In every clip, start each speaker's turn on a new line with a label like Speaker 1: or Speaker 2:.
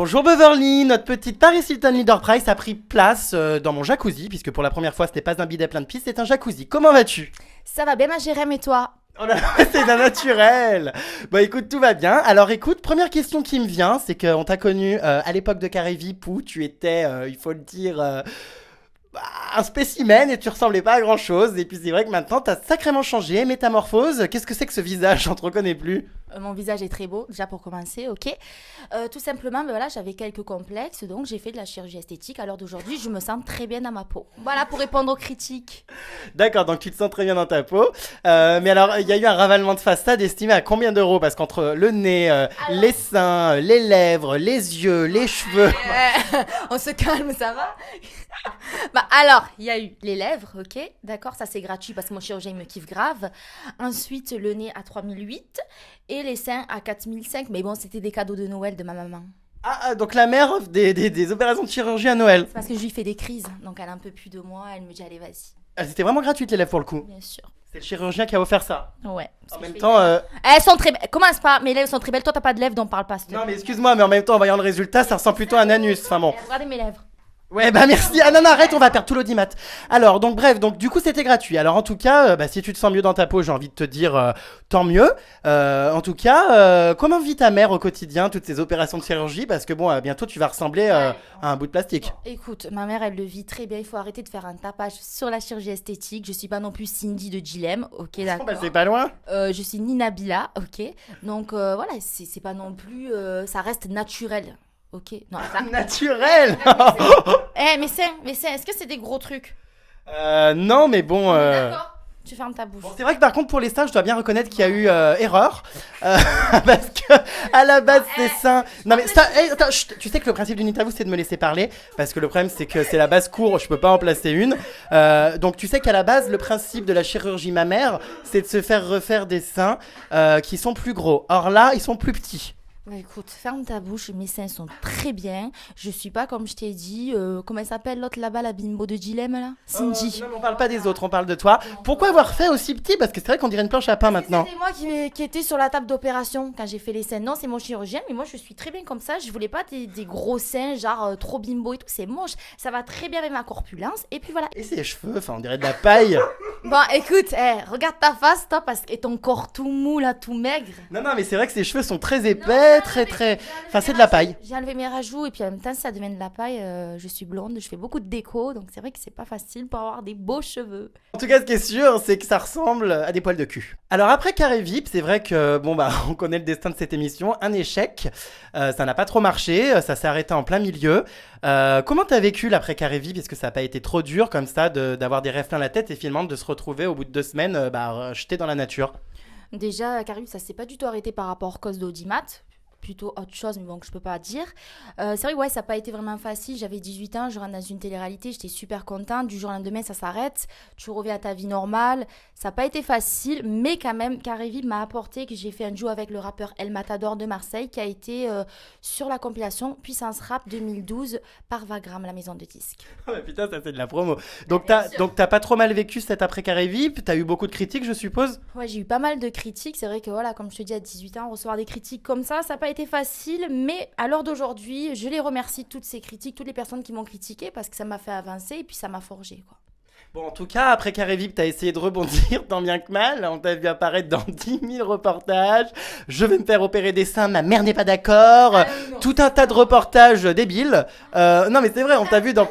Speaker 1: Bonjour Beverly, notre petite Paris Hilton Leader Price a pris place dans mon jacuzzi, puisque pour la première fois ce n'est pas un bidet plein de pisse, c'est un jacuzzi. Comment vas-tu?
Speaker 2: Ça va bien ma Jérém et toi?
Speaker 1: Oh là là, c'est d'un naturel. Bon écoute, tout va bien. Alors écoute, première question qui me vient, c'est qu'on t'a connu à l'époque de Carré VIP où tu étais, il faut le dire, un spécimen et tu ressemblais pas à grand chose. Et puis c'est vrai que maintenant t'as sacrément changé, métamorphose. Qu'est-ce que c'est que ce visage? On te reconnaît plus.
Speaker 2: Mon visage est très beau, déjà pour commencer, ok. Tout simplement, ben voilà, j'avais quelques complexes, donc j'ai fait de la chirurgie esthétique. À l'heure d'aujourd'hui, je me sens très bien dans ma peau. Voilà pour répondre aux critiques.
Speaker 1: D'accord, donc tu te sens très bien dans ta peau. Mais alors, il y a eu un ravalement de façade estimé à combien d'euros? Parce qu'entre le nez, les seins, les lèvres, les yeux, les cheveux...
Speaker 2: On se calme, ça va? Bah alors, il y a eu les lèvres, ok, d'accord, ça c'est gratuit parce que mon chirurgien il me kiffe grave. Ensuite, le nez à 3008 et les seins à 4005, mais bon, c'était des cadeaux de Noël de ma maman.
Speaker 1: Donc la mère offre des opérations de chirurgie à Noël.
Speaker 2: C'est parce que je lui fais des crises, donc elle a un peu plus de moi, elle me dit allez vas-y,
Speaker 1: C'était vraiment gratuite les lèvres pour le coup.
Speaker 2: bien sûr.
Speaker 1: C'est le chirurgien qui a offert ça.
Speaker 2: Ouais.
Speaker 1: En même temps...
Speaker 2: Elles sont très belles. Commence pas, mes lèvres sont très belles. Toi, t'as pas de lèvres, donc parle pas.
Speaker 1: Non mais excuse-moi, mais en même temps, en voyant le résultat, ça ressemble plutôt à un anus. Enfin bon.
Speaker 2: Regardez mes lèvres.
Speaker 1: Ouais, bah merci. Ah non, non, arrête, on va perdre tout l'audimat. Alors, donc bref, donc du coup, c'était gratuit. Alors, en tout cas, si tu te sens mieux dans ta peau, j'ai envie de te dire tant mieux. En tout cas, comment vit ta mère au quotidien, toutes ces opérations de chirurgie? Parce que bon, bientôt, tu vas ressembler à un bout de plastique.
Speaker 2: Écoute, ma mère, elle le vit très bien. Il faut arrêter de faire un tapage sur la chirurgie esthétique. Je suis pas non plus Cindy de Gilem, ok,
Speaker 1: Bon,
Speaker 2: d'accord.
Speaker 1: bah, c'est pas loin.
Speaker 2: Je suis ni Nabila, ok. Donc voilà, c'est pas non plus. Ça reste naturel, ok. Non, ça.
Speaker 1: Naturel.
Speaker 2: Mes seins, est-ce que c'est des gros trucs?
Speaker 1: Non, mais bon.
Speaker 2: D'accord. Tu fermes ta bouche.
Speaker 1: Bon, c'est vrai que par contre pour les seins, je dois bien reconnaître qu'il y a eu erreur parce que à la base c'est seins. Non mais ça, attends, chut, tu sais que le principe d'une interview c'est de me laisser parler parce que le problème c'est que c'est la base court, je peux pas en placer une. Donc tu sais qu'à la base le principe de la chirurgie mammaire c'est de se faire refaire des seins qui sont plus gros. Or là ils sont plus petits.
Speaker 2: Bah, écoute, ferme ta bouche, mes seins sont très bien. Je suis pas comme je t'ai dit. Comment elle s'appelle l'autre là-bas, la bimbo de Gilem là? Cindy.
Speaker 1: Non mais on parle pas des autres, on parle de toi. Pourquoi avoir fait aussi petit? Parce que c'est vrai qu'on dirait une planche à pain maintenant.
Speaker 2: C'était moi qui étais sur la table d'opération quand j'ai fait les seins. Non, c'est mon chirurgien, mais moi je suis très bien comme ça. Je voulais pas des gros seins, genre trop bimbo et tout. C'est moche. Ça va très bien avec ma corpulence. Et puis voilà.
Speaker 1: Et ses cheveux, enfin on dirait de la paille.
Speaker 2: Bon, écoute, regarde ta face, toi, et ton corps tout mou là, tout maigre.
Speaker 1: Non mais c'est vrai que ses cheveux sont très épais, très. Enfin c'est de la paille.
Speaker 2: J'ai enlevé mes rajouts et puis en même temps, ça devient de la paille. Je suis blonde, je fais beaucoup de déco, donc c'est vrai que c'est pas facile pour avoir des beaux cheveux.
Speaker 1: En tout cas, ce qui est sûr, c'est que ça ressemble à des poils de cul. Alors après Carré VIP, c'est vrai que, bon bah, on connaît le destin de cette émission, un échec. Ça n'a pas trop marché, ça s'est arrêté en plein milieu. Comment t'as vécu l'après Carré VIP? Est-ce que ça n'a pas été trop dur comme ça d'avoir des rêves plein la tête et finalement de se retrouver au bout de 2 semaines jeté dans la nature?
Speaker 2: Déjà, Carib, ça s'est pas du tout arrêté par rapport à cause d'audimat. Plutôt autre chose, mais bon, que je peux pas dire. C'est vrai que ouais, ça n'a pas été vraiment facile. J'avais 18 ans, je rentre dans une télé-réalité, j'étais super contente. Du jour au lendemain, ça s'arrête. Tu reviens à ta vie normale. Ça n'a pas été facile, mais quand même, Carré VIP m'a apporté que j'ai fait un duo avec le rappeur El Matador de Marseille, qui a été sur la compilation Puissance Rap 2012 par Vagram, la maison de disques.
Speaker 1: Oh mais putain, ça c'est de la promo. Donc t'as pas trop mal vécu cet après Carré VIP? T'as eu beaucoup de critiques, je suppose?
Speaker 2: Ouais, j'ai eu pas mal de critiques. C'est vrai que voilà, comme je te dis, à 18 ans, recevoir des critiques comme ça n'a pas été facile. Mais à l'heure d'aujourd'hui, je les remercie toutes ces critiques, toutes les personnes qui m'ont critiqué parce que ça m'a fait avancer et puis ça m'a forgé, quoi.
Speaker 1: Bon, en tout cas, après Carré VIP, t'as essayé de rebondir tant bien que mal. On t'a vu apparaître dans 10 000 reportages. Je vais me faire opérer des seins, ma mère n'est pas d'accord. Tout un tas de reportages débiles. Non, mais c'est vrai, on t'a vu dans...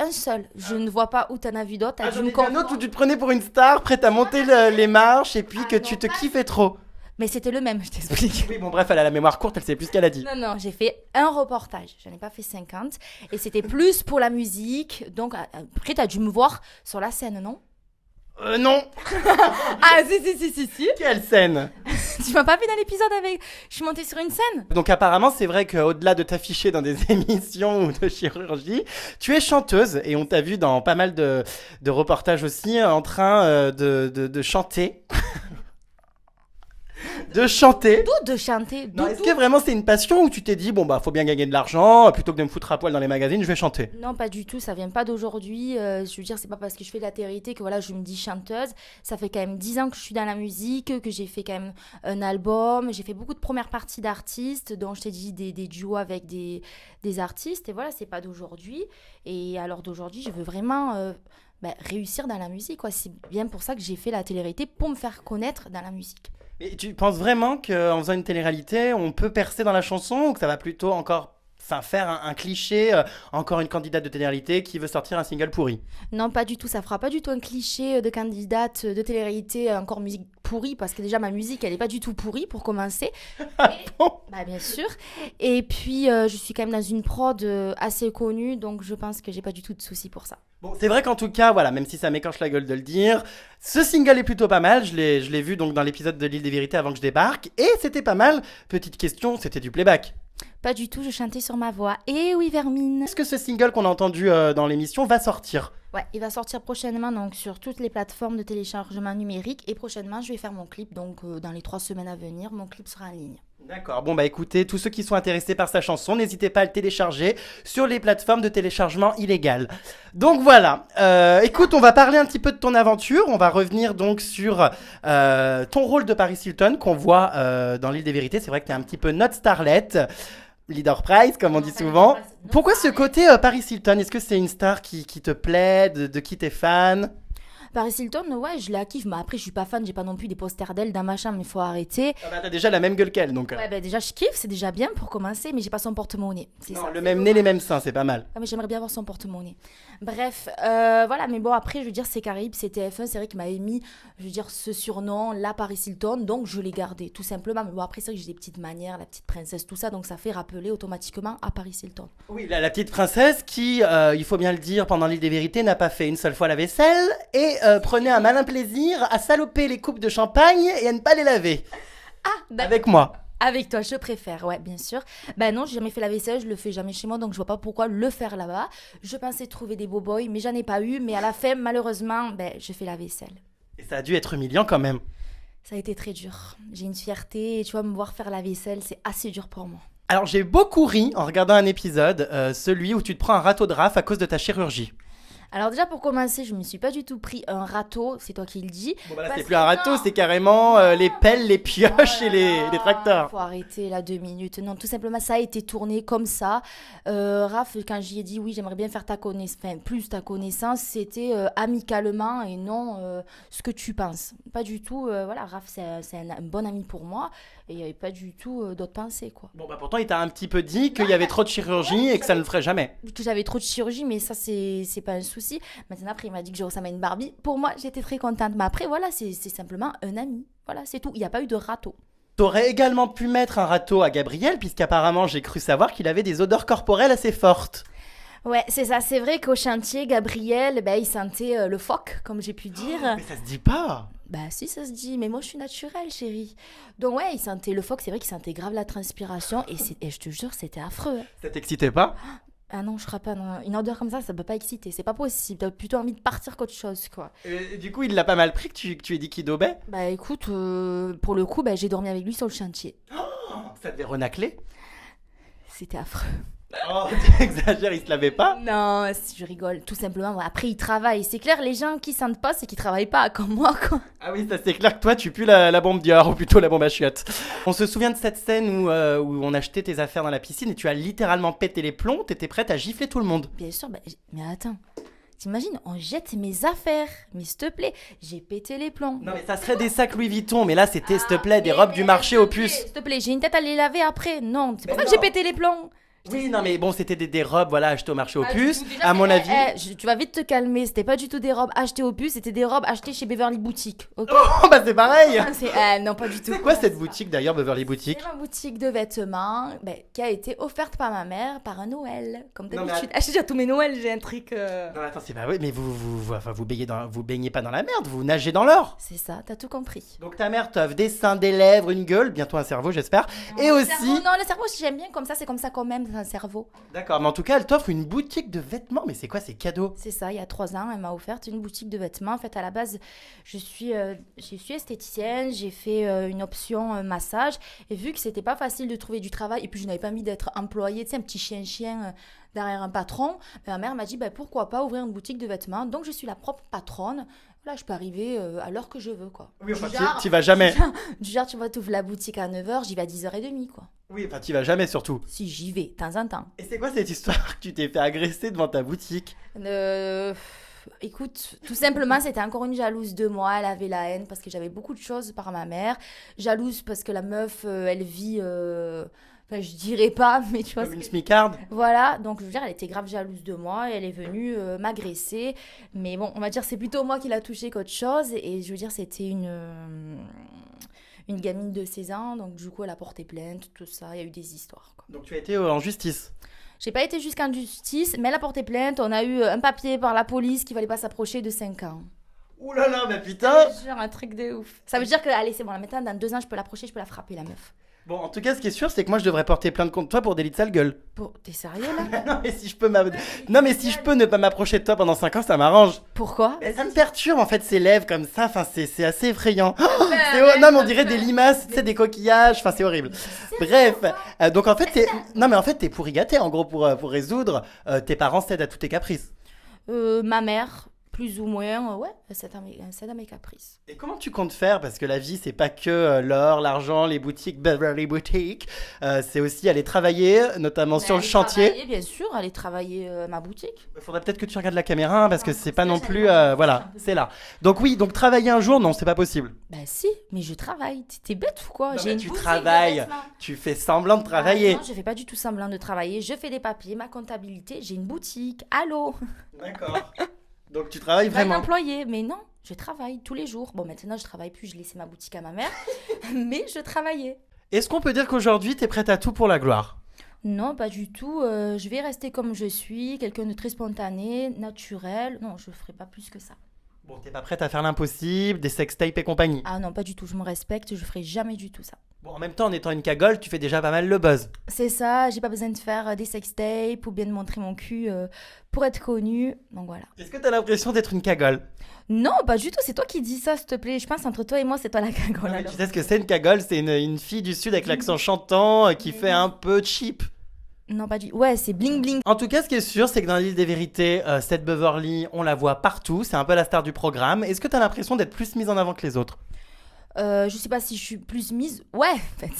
Speaker 2: Un seul. Je ne vois pas où t'en as vu d'autres. T'as dû
Speaker 1: j'en
Speaker 2: me
Speaker 1: ai vu un
Speaker 2: confondre.
Speaker 1: autre où tu te prenais pour une star, prête à monter les marches et puis que tu te kiffais trop.
Speaker 2: Mais c'était le même, je t'explique.
Speaker 1: Oui, bon, bref, elle a la mémoire courte, elle sait plus ce qu'elle a dit.
Speaker 2: Non, j'ai fait un reportage. J'en ai pas fait 50. Et c'était plus pour la musique. Donc, après, t'as dû me voir sur la scène, non?
Speaker 1: Non.
Speaker 2: Ah, si.
Speaker 1: Quelle scène.
Speaker 2: Tu m'as pas vu dans l'épisode avec... Je suis montée sur une scène.
Speaker 1: Donc apparemment, c'est vrai qu'au-delà de t'afficher dans des émissions ou de chirurgie, tu es chanteuse et on t'a vu dans pas mal de reportages aussi en train de chanter. De chanter.
Speaker 2: De chanter.
Speaker 1: Non, est-ce que vraiment c'est une passion ou tu t'es dit, bon bah faut bien gagner de l'argent, plutôt que de me foutre à poil dans les magazines, je vais chanter?
Speaker 2: Non, pas du tout, ça vient pas d'aujourd'hui. Je veux dire, c'est pas parce que je fais de la télé que voilà, je me dis chanteuse. Ça fait quand même 10 ans que je suis dans la musique, que j'ai fait quand même un album. J'ai fait beaucoup de premières parties d'artistes, dont je t'ai dit des duos avec des artistes. Et voilà, c'est pas d'aujourd'hui. Et alors d'aujourd'hui, je veux vraiment réussir dans la musique, quoi. C'est bien pour ça que j'ai fait la télé-réalité, pour me faire connaître dans la musique.
Speaker 1: Et tu penses vraiment qu'en faisant une télé-réalité, on peut percer dans la chanson ou que ça va plutôt encore faire un cliché, encore une candidate de télé-réalité qui veut sortir un single pourri?
Speaker 2: Non, pas du tout. Ça fera pas du tout un cliché de candidate de télé-réalité encore musique pourrie, parce que déjà ma musique, elle est pas du tout pourrie pour commencer. Bien sûr. Et puis je suis quand même dans une prod assez connue, donc je pense que j'ai pas du tout de soucis pour ça.
Speaker 1: Bon, c'est vrai qu'en tout cas, voilà, même si ça m'écorche la gueule de le dire, ce single est plutôt pas mal. Je l'ai vu donc dans l'épisode de l'Île des Vérités avant que je débarque, et c'était pas mal. Petite question, c'était du playback?
Speaker 2: Pas du tout, je chantais sur ma voix. Et oui, Vermine.
Speaker 1: Est-ce que ce single qu'on a entendu dans l'émission va sortir?
Speaker 2: Ouais, il va sortir prochainement donc sur toutes les plateformes de téléchargement numérique. Et prochainement, je vais faire mon clip. Donc, dans les 3 semaines à venir, mon clip sera en ligne.
Speaker 1: D'accord, bon bah écoutez, tous ceux qui sont intéressés par sa chanson, n'hésitez pas à le télécharger sur les plateformes de téléchargement illégal. Donc voilà, écoute, on va parler un petit peu de ton aventure, on va revenir donc sur ton rôle de Paris Hilton qu'on voit dans l'Île des Vérités. C'est vrai que t'es un petit peu notre starlet, leader prize comme on dit souvent. Pourquoi ce côté Paris Hilton? Est-ce que c'est une star qui te plaît, de qui t'es fan?
Speaker 2: Paris Hilton, ouais, je la kiffe, mais après, je suis pas fan, j'ai pas non plus des posters d'elle dans ma chambre, il faut arrêter.
Speaker 1: Ah bah t'as déjà la même gueule qu'elle, donc.
Speaker 2: Ouais, déjà, je kiffe, c'est déjà bien pour commencer, mais j'ai pas son porte-monnaie.
Speaker 1: Non, le même nez, les mêmes seins, c'est pas mal.
Speaker 2: Ah, mais j'aimerais bien avoir son porte-monnaie. Bref, voilà, mais bon, après, je veux dire, c'est Caraïbes, c'est TF1, c'est vrai qu'il m'avait mis, je veux dire, ce surnom, la Paris Hilton, donc je l'ai gardé, tout simplement. Mais bon, après, c'est vrai que j'ai des petites manières, la petite princesse, tout ça, donc ça fait rappeler automatiquement à Paris Hilton.
Speaker 1: Oui, la petite princesse qui, il faut bien le dire, pendant l'Île des Vérités, n'a pas fait une seule fois la vaisselle et prenait un malin plaisir à saloper les coupes de champagne et à ne pas les laver.
Speaker 2: Ah,
Speaker 1: avec moi.
Speaker 2: Avec toi, je préfère, ouais, bien sûr. Ben non, j'ai jamais fait la vaisselle, je le fais jamais chez moi, donc je vois pas pourquoi le faire là-bas. Je pensais trouver des beaux boys, mais j'en ai pas eu. Mais à la fin, malheureusement, je fais la vaisselle.
Speaker 1: Et ça a dû être humiliant quand même.
Speaker 2: Ça a été très dur. J'ai une fierté, et tu vois, me voir faire la vaisselle, c'est assez dur pour moi.
Speaker 1: Alors j'ai beaucoup ri en regardant un épisode, celui où tu te prends un râteau de raf à cause de ta chirurgie.
Speaker 2: Alors déjà pour commencer, je me suis pas du tout pris un râteau, c'est toi qui le dis.
Speaker 1: Bon bah là c'est plus un râteau, c'est carrément les pelles, les pioches et les tracteurs.
Speaker 2: Faut arrêter là 2 minutes. Non, tout simplement ça a été tourné comme ça. Raph, quand j'y ai dit oui, j'aimerais bien faire plus ta connaissance, c'était amicalement et non ce que tu penses. Pas du tout. Voilà, Raph c'est un bon ami pour moi et il n'y avait pas du tout d'autres pensées quoi.
Speaker 1: Bon bah pourtant il t'a un petit peu dit qu'il y avait trop de chirurgie et que ça ne le ferait jamais.
Speaker 2: Que j'avais trop de chirurgie, mais ça c'est pas un souci. Maintenant après il m'a dit que je ressemblais à une Barbie. Pour moi j'étais très contente, mais après voilà c'est simplement un ami. Voilà c'est tout, il n'y a pas eu de râteau.
Speaker 1: T'aurais également pu mettre un râteau à Gabriel puisqu'apparemment j'ai cru savoir qu'il avait des odeurs corporelles assez fortes.
Speaker 2: Ouais, c'est ça, c'est vrai qu'au chantier, Gabriel, il sentait le phoque, comme j'ai pu dire.
Speaker 1: Mais ça se dit pas.
Speaker 2: Bah si, ça se dit, mais moi je suis naturelle, chérie. Donc ouais, il sentait le phoque, c'est vrai qu'il sentait grave la transpiration, et je te jure, c'était affreux.
Speaker 1: Ça t'excitait pas?
Speaker 2: Ah non, je crois pas, non. Une odeur comme ça peut pas exciter, c'est pas possible, t'as plutôt envie de partir qu'autre chose, quoi.
Speaker 1: Du coup, il l'a pas mal pris que tu aies dit qu'il daubait?
Speaker 2: Bah écoute, pour le coup, j'ai dormi avec lui sur le chantier.
Speaker 1: Ça devait renacler?
Speaker 2: C'était affreux.
Speaker 1: Oh, t'exagères, il se lavait pas?
Speaker 2: Non, je rigole, tout simplement. Après, il travaille. C'est clair, les gens qui sentent pas, c'est qu'ils travaillent pas, comme moi, quoi.
Speaker 1: Ah oui, ça c'est clair que toi, tu pues la bombe Dior, ou plutôt la bombe à chiottes. On se souvient de cette scène où on achetait tes affaires dans la piscine et tu as littéralement pété les plombs, t'étais prête à gifler tout le monde.
Speaker 2: Bien sûr, mais attends. T'imagines, on jette mes affaires. Mais s'il te plaît, j'ai pété les plombs.
Speaker 1: Non mais ça serait des sacs Louis Vuitton, mais là c'était, s'il te plaît, des robes du marché aux puces.
Speaker 2: S'il te plaît, j'ai une tête à les laver après. Non, c'est pour ça que j'ai pété les plombs.
Speaker 1: Oui, non mais bon, c'était des robes, voilà, achetées au marché aux puces, à mon avis.
Speaker 2: Tu vas vite te calmer, c'était pas du tout des robes achetées aux puces, c'était des robes achetées chez Beverly Boutique. Okay.
Speaker 1: Oh bah c'est pareil.
Speaker 2: Non, pas du tout.
Speaker 1: C'est quoi cette boutique d'ailleurs, Beverly Boutique?
Speaker 2: C'est ma boutique de vêtements qui a été offerte par ma mère par un Noël, comme d'habitude.
Speaker 1: Mais...
Speaker 2: Je dis à tous mes Noëls, j'ai un truc...
Speaker 1: Non attends, c'est pas vrai, mais vous baignez pas dans la merde, vous nagez dans l'or.
Speaker 2: C'est ça, t'as tout compris.
Speaker 1: Donc ta mère t'offre des seins, des lèvres, une gueule, bientôt un cerveau j'espère, et aussi...
Speaker 2: Non, le cerveau j'aime bien comme ça, c'est comme ça quand même, un cerveau.
Speaker 1: D'accord, mais en tout cas, elle t'offre une boutique de vêtements. Mais c'est quoi ces cadeaux?
Speaker 2: C'est ça, il y a 3 ans, elle m'a offert une boutique de vêtements. En fait, à la base, je suis esthéticienne, j'ai fait une option massage. Et vu que c'était pas facile de trouver du travail, et puis je n'avais pas envie d'être employée, tu sais, un petit chien derrière un patron, ma mère m'a dit pourquoi pas ouvrir une boutique de vêtements. Donc, je suis la propre patronne. Là, je peux arriver à l'heure que je veux, quoi.
Speaker 1: Oui, enfin, t'y vas jamais.
Speaker 2: Du genre, tu vois, tu ouvres la boutique à 9h, j'y vais à 10h30, quoi.
Speaker 1: Oui, enfin, t'y vas jamais surtout.
Speaker 2: Si, j'y vais, de temps en temps.
Speaker 1: Et c'est quoi cette histoire que tu t'es fait agresser devant ta boutique?
Speaker 2: Écoute, tout simplement, c'était encore une jalouse de moi. Elle avait la haine parce que j'avais beaucoup de choses par ma mère. Jalouse parce que la meuf, elle vit... Enfin, je dirais pas, mais tu vois...
Speaker 1: Comme une smicarde?
Speaker 2: Voilà, donc je veux dire, elle était grave jalouse de moi et elle est venue m'agresser. Mais bon, on va dire c'est plutôt moi qui l'a touchée qu'autre chose. Et je veux dire, c'était une gamine de 16 ans. Donc du coup, elle a porté plainte, tout ça. Il y a eu des histoires, quoi.
Speaker 1: Donc tu as été en justice?
Speaker 2: J'ai pas été jusqu'en justice, mais elle a porté plainte. On a eu un papier par la police qu'il fallait pas s'approcher de 5 ans.
Speaker 1: Ouh là là, mais putain!
Speaker 2: C'est genre un truc de ouf. Ça veut dire que, allez, c'est bon, là, maintenant, dans 2 ans, je peux l'approcher, je peux la frapper, la meuf.
Speaker 1: Bon, en tout cas, ce qui est sûr, c'est que moi, je devrais porter plainte contre toi pour délit de sale gueule.
Speaker 2: T'es sérieux, là?
Speaker 1: Non, mais si je peux non, mais si je peux ne pas m'approcher de toi pendant 5 ans, ça m'arrange.
Speaker 2: Pourquoi?
Speaker 1: Mais ça me perturbe, en fait, ces lèvres comme ça. Enfin, c'est assez effrayant. Non, mais on dirait des limaces, tu sais, des coquillages. Enfin, c'est horrible. Bref. Donc, en fait, non, mais en fait, t'es pourri gâté, en gros, pour résoudre. Tes parents cèdent à tous tes caprices.
Speaker 2: Ma mère, plus ou moins, ouais, elle cède à mes caprices.
Speaker 1: Et comment tu comptes faire? Parce que la vie, c'est pas que l'or, l'argent, les boutiques, Beverly Boutique. C'est aussi aller travailler, notamment sur le chantier.
Speaker 2: Bien sûr, aller travailler ma boutique.
Speaker 1: Il faudrait peut-être que tu regardes la caméra, hein, parce que c'est pas non plus... voilà, c'est là. Donc oui, donc travailler un jour, non, c'est pas possible.
Speaker 2: Bah si, mais je travaille. T'es bête ou quoi?
Speaker 1: Non,
Speaker 2: J'ai
Speaker 1: mais
Speaker 2: une
Speaker 1: tu
Speaker 2: boutique
Speaker 1: travailles,
Speaker 2: de vêtements.
Speaker 1: tu fais semblant de travailler.
Speaker 2: Non, je fais pas du tout semblant de travailler. Je fais des papiers, ma comptabilité, j'ai une boutique. Allô?
Speaker 1: D'accord. Donc tu travailles
Speaker 2: Je suis pas une
Speaker 1: vraiment.
Speaker 2: employée, mais non, je travaille tous les jours. Bon, maintenant, je travaille plus, je laissais ma boutique à ma mère, mais je travaillais.
Speaker 1: Est-ce qu'on peut dire qu'aujourd'hui, t'es prête à tout pour la gloire?
Speaker 2: Non, pas du tout. Je vais rester comme je suis, quelqu'un de très spontané, naturel. Non, je ferai pas plus que ça.
Speaker 1: Bon, t'es pas prête à faire l'impossible, des sextapes et compagnie?
Speaker 2: Ah non, pas du tout. Je me respecte, je ferai jamais du tout ça.
Speaker 1: Bon, en même temps, en étant une cagole, tu fais déjà pas mal le buzz.
Speaker 2: C'est ça, j'ai pas besoin de faire des sextapes ou bien de montrer mon cul pour être connue. Donc voilà.
Speaker 1: Est-ce que t'as l'impression d'être une cagole?
Speaker 2: Non, pas du tout. C'est toi qui dis ça, s'il te plaît. Je pense entre toi et moi, c'est toi la cagole.
Speaker 1: Non, mais
Speaker 2: alors.
Speaker 1: tu sais ce que c'est une cagole? C'est une fille du sud avec l'accent chantant qui fait un peu cheap.
Speaker 2: Non, pas du tout. Ouais, c'est bling bling.
Speaker 1: En tout cas, ce qui est sûr, c'est que dans l'île des vérités, cette Beverly, on la voit partout. C'est un peu la star du programme. Est-ce que t'as l'impression d'être plus mise en avant que les autres?
Speaker 2: Je sais pas si je suis plus mise. Ouais, en fait,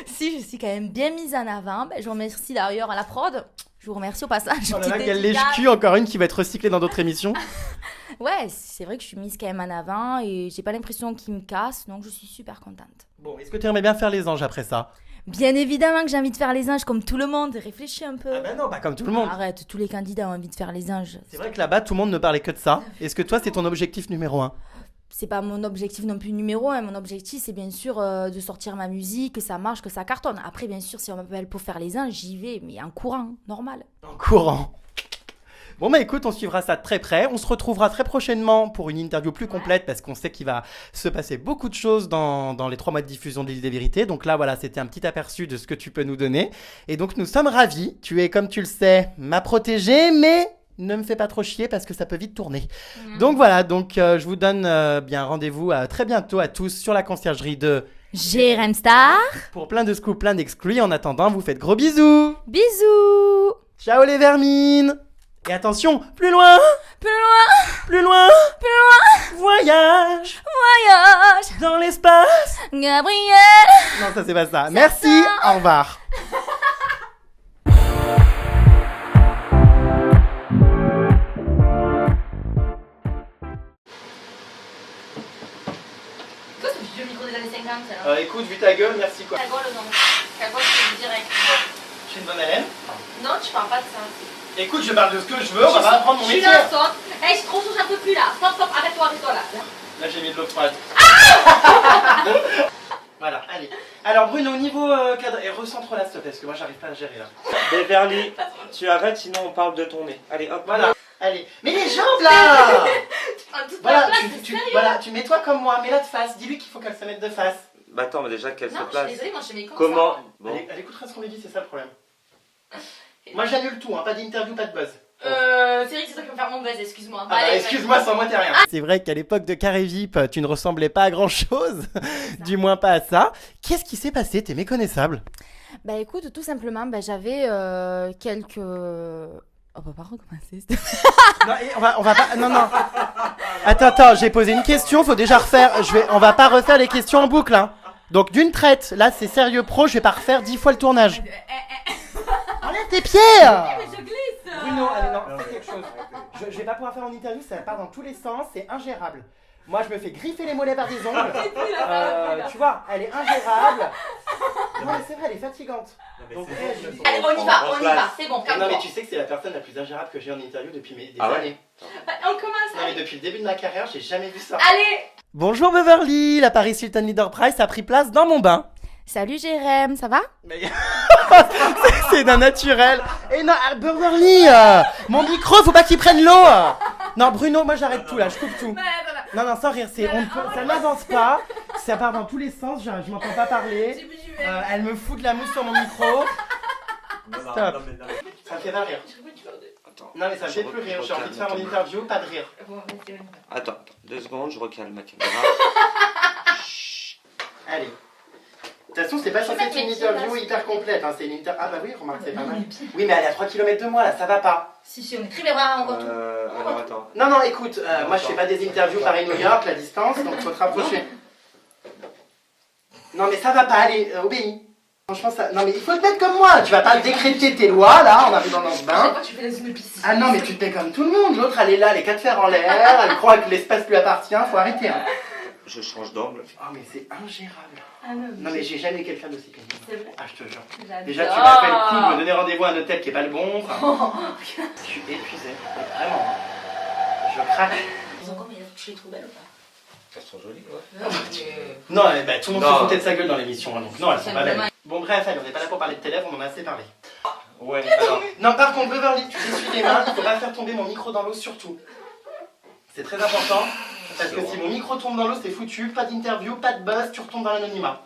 Speaker 2: si je suis quand même bien mise en avant. Ben, je vous remercie d'ailleurs à la prod. Je vous remercie au passage.
Speaker 1: Oh là là,
Speaker 2: Petite
Speaker 1: quel
Speaker 2: dédicace.
Speaker 1: lèche-cul, encore une qui va être recyclée dans d'autres émissions.
Speaker 2: Ouais, c'est vrai que je suis mise quand même en avant et j'ai pas l'impression qu'ils me cassent, donc je suis super contente.
Speaker 1: Bon, est-ce que tu aimerais bien faire les anges après ça?
Speaker 2: Bien évidemment que j'ai envie de faire les anges comme tout le monde. Réfléchis un peu.
Speaker 1: Ah bah non, bah comme tout le monde.
Speaker 2: Arrête, tous les candidats ont envie de faire les anges.
Speaker 1: C'est vrai que là-bas, tout le monde ne parlait que de ça. Est-ce que toi, c'est ton objectif numéro 1?
Speaker 2: C'est pas mon objectif non plus numéro 1. Mon objectif, c'est bien sûr de sortir ma musique, que ça marche, que ça cartonne. Après, bien sûr, si on m'appelle pour faire les anges, j'y vais, mais en courant, normal.
Speaker 1: En courant. Bon bah écoute, on suivra ça de très près. On se retrouvera très prochainement pour une interview plus complète parce qu'on sait qu'il va se passer beaucoup de choses dans les 3 mois de diffusion de l'île des vérités. Donc là voilà, c'était un petit aperçu de ce que tu peux nous donner. Et donc nous sommes ravis. Tu es, comme tu le sais, ma protégée, mais ne me fais pas trop chier parce que ça peut vite tourner. Donc voilà, je vous donne bien rendez-vous très bientôt à tous sur la conciergerie de
Speaker 2: Jérém Star.
Speaker 1: pour plein de scoops, plein d'exclus. En attendant, vous faites gros bisous.
Speaker 2: Bisous.
Speaker 1: Ciao les vermines. Et attention, plus loin,
Speaker 2: Plus loin,
Speaker 1: plus loin,
Speaker 2: plus loin.
Speaker 1: voyage
Speaker 2: Voyage.
Speaker 1: dans l'espace.
Speaker 2: Gabriel.
Speaker 1: Non, ça c'est pas ça. Merci, au revoir.
Speaker 2: Quoi ce vieux micro des années 50 là?
Speaker 1: Écoute, vu ta gueule, merci quoi.
Speaker 2: Cagole non. Cagole c'est direct.
Speaker 1: J'ai une bonne haleine.
Speaker 2: Non, tu parles pas de ça.
Speaker 1: Écoute, je parle de ce que je veux, on va pas apprendre mon
Speaker 2: Je suis
Speaker 1: métier.
Speaker 2: là, stop. Hey, je suis trop sous, j'en peux plus là. Stop, stop, arrête-toi là.
Speaker 1: Là, j'ai mis de l'eau froide. Voilà, allez. Alors Bruno, au niveau cadre, et recentre-la s'il te plaît, parce que moi j'arrive pas à gérer là.
Speaker 3: Beverly, tu arrêtes sinon on parle de ton nez. Allez hop.
Speaker 1: Voilà, allez. Mais les jambes là. Voilà,
Speaker 2: Voilà,
Speaker 1: voilà, tu mets-toi comme moi, mets-la de face. Dis-lui qu'il faut qu'elle se mette de face.
Speaker 3: Bah attends, mais déjà qu'elle
Speaker 2: Non,
Speaker 3: se
Speaker 2: je suis
Speaker 3: place.
Speaker 2: désolée, moi je mets comme
Speaker 3: Comment
Speaker 2: ça.
Speaker 3: Bon.
Speaker 1: Elle écoutera ce qu'on lui dit, c'est ça le problème. Moi j'annule tout, hein, pas d'interview, pas de buzz.
Speaker 2: C'est vrai que c'est toi qui vas me faire mon buzz, excuse-moi.
Speaker 1: Ah bah, excuse-moi, sans moi t'es rien. C'est vrai qu'à l'époque de Carré VIP, tu ne ressemblais pas à grand chose, du moins pas à ça. Qu'est-ce qui s'est passé? T'es méconnaissable.
Speaker 2: Bah écoute, tout simplement, j'avais quelques... On va pas recommencer.
Speaker 1: Non, on va pas. Non. Attends, j'ai posé une question, faut déjà refaire. On va pas refaire les questions en boucle, hein. Donc d'une traite, là c'est sérieux pro, je vais pas refaire 10 fois le tournage. Enlève tes pieds!
Speaker 2: Mais je glisse.
Speaker 1: Bruno, allez, non, fais quelque chose. Je vais pas pouvoir faire mon interview, ça part dans tous les sens, c'est ingérable. Moi, je me fais griffer les mollets par des ongles. Tu vois, elle est ingérable. Non, mais c'est vrai, elle est fatigante. Donc, réagis.
Speaker 2: Allez, on y va, c'est bon,
Speaker 1: Non,
Speaker 2: calme-toi.
Speaker 1: mais tu sais que c'est la personne la plus ingérable que j'ai en interview depuis des
Speaker 3: Ah ouais
Speaker 1: années.
Speaker 2: On commence.
Speaker 1: Non, mais depuis le début de ma carrière, j'ai jamais vu ça.
Speaker 2: Allez.
Speaker 1: Bonjour Beverly, la Paris Hilton Leader Price a pris place dans mon bain.
Speaker 2: Salut Jérém, ça va?
Speaker 1: Mais c'est d'un naturel. Et non, Beverly, mon micro, faut pas qu'il prenne l'eau. Non, Bruno, moi j'arrête tout là, je coupe tout. Non, sans rire, ça n'avance pas, ça part dans tous les sens, je m'entends pas parler. Elle me fout de la mousse sur mon micro. Stop. Ça me fait pas rire.
Speaker 3: Attends.
Speaker 1: Non, mais ça me fait plus rire, j'ai envie de faire mon interview, pas de rire.
Speaker 3: Attends, 2 secondes, je recale ma caméra.
Speaker 1: Allez. De toute façon, c'est pas censé être une interview hyper complète, hein. C'est une interview. Ah bah oui, remarque, c'est pas mal. Oui, mais elle est à 3 km de moi là, ça va pas.
Speaker 2: Si, on écrit les bras en retour.
Speaker 3: Alors attends.
Speaker 1: Non, écoute, moi je fais pas des interviews Paris-New York, la distance, donc faut te rapprocher. Non, mais ça va pas, allez, obéis. Franchement, ça. Non, mais il faut te mettre comme moi, tu vas pas décréter tes lois là en arrivant dans ce bain.
Speaker 2: Tu fais dans une piscine.
Speaker 1: Ah non, mais tu te mets comme tout le monde, l'autre elle est là, les 4 fers en l'air, elle croit que l'espace lui appartient, faut arrêter. Hein.
Speaker 3: Je change d'angle.
Speaker 1: Oh, mais c'est ingérable.
Speaker 2: Ah
Speaker 1: Non, mais j'ai jamais eu quelqu'un d'aussi pénible.
Speaker 2: C'est vrai.
Speaker 1: Ah, je te jure.
Speaker 2: J'adore.
Speaker 1: Déjà, tu m'as fait le coup de me donner rendez-vous à un hôtel qui est pas le bon. Enfin, je suis épuisé. Vraiment. Je craque.
Speaker 2: Ils ont combien? Tu les trouves belles ou pas?
Speaker 3: Elles sont jolies, ouais.
Speaker 1: Non, tout le monde se foutait de sa gueule dans l'émission, hein, donc non, elles sont pas belles.
Speaker 2: Simplement.
Speaker 1: Bon, bref, allez, on n'est pas là pour parler de tes lèvres, on en a assez parlé.
Speaker 3: Ouais, alors.
Speaker 1: Non, par contre, Beverly, tu t'essuies les mains, il faut pas faire tomber mon micro dans l'eau surtout. C'est très important, parce que si mon micro tombe dans l'eau, c'est foutu, pas d'interview, pas de buzz, tu retombes dans l'anonymat.